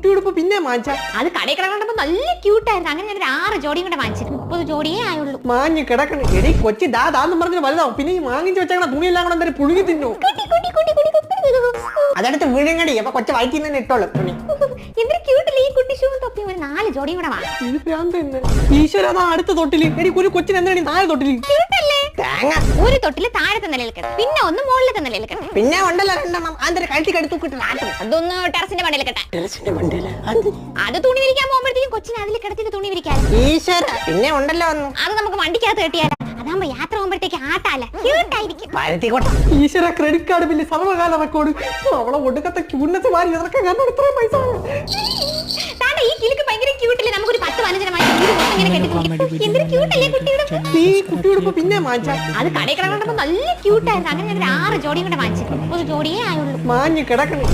കുട്ടിയുടുപ്പ് പിന്നെ വാങ്ങിച്ച അത് കടയിൽ കിടക്കണ്ടപ്പോ നല്ല ക്യൂട്ടായിരുന്നു. അങ്ങനെ ഞാൻ ഒരു 6 ജോഡിയും കൂടെ വാങ്ങിച്ചിട്ട് 30 ജോഡിയേ ആയുള്ളൂ. മാഞ്ഞ് കിടക്കണ എടി കൊച്ചി ദാന്ന് പറഞ്ഞ് വലുതാവും. പിന്നെ ഈ വാങ്ങിച്ച് വെച്ചാൽ തുണിയെല്ലാം കൂടെ എന്തായാലും പുഴുകി തിന്നു. അതെടുത്ത് വീഴങ്ങടി അപ്പൊ കൊച്ചു വയറ്റിൽ നിന്ന് ഇട്ടോളൂ തുണി. എന്തൊരു ക്യൂട്ടല്ലേ ഈ കുട്ടി ഷൂ തൊപ്പി. ഒരു 4 ജോഡിയും കൂടെ വാങ്ങി. ഇത് ഭ്രാന്ത് തന്നെ. ഈശ്വര അടുത്ത തൊട്ടില് എടി ഒരു കൊച്ചിന് എന്താണ് 4 തൊട്ടില്? ക്യൂട്ടല്ലേ? ഒരു തൊട്ടില് താഴത്തെ നിലയിൽ കിടക്കും, പിന്നെ ഒന്ന് മുകളിലത്തെ നിലയിൽ കിടക്കും. പിന്നെ ഉണ്ടല്ലോ 2 എണ്ണം അതിന്റെ കഴുത്തി കടുത്തു കിട്ടും. അതൊന്ന് ടെറസിന്റെ മണ്ടയിൽ കെട്ടാൻ. അത് തുണി വിരിക്കാൻ പോകുമ്പോഴത്തേക്കും കൊച്ചിനെ അതിൽ കിടത്തിട്ട് തുണി വിരിക്കാൻ. ഈശ്വര പിന്നെ ഉണ്ടല്ലോ അത് നമുക്ക് വണ്ടിക്കകത്ത് കെട്ടിയാലോ. അതാകുമ്പോ യാത്ര പോകുമ്പോഴത്തേക്ക് ആട്ടാല ക്യൂട്ടായിരിക്കും. ഈശ്വര ക്രെഡിറ്റ് കാർഡ് ബില്ല് സർവകാല റെക്കോർഡ്. അവളെ ഒടുക്കത്തെ ക്യൂട്ട്നെസ് മാറി ഇതൊക്കെ കാരണം ഇത്രയും പൈസ. ഈ കിളിക്ക് ഭയങ്കര ക്യൂട്ടില്ലേ? നമുക്കൊരു 10-15 എന്തൊരു ക്യൂട്ടല്ലേ കുട്ടിയുടെ. നീ കുട്ടിയുടുപ്പ് പിന്നെ വാങ്ങിച്ച അത് കടയിൽ കിടക്കണ്ടപ്പോ നല്ല ക്യൂട്ടായിരുന്നു. അങ്ങനെ ഞാൻ ഒരു 6 ജോഡിയും കൂടെ വാങ്ങിച്ചിട്ട് 30 ജോഡിയേ ആയുള്ളൂ. മാഞ്ഞ് കിടക്കണ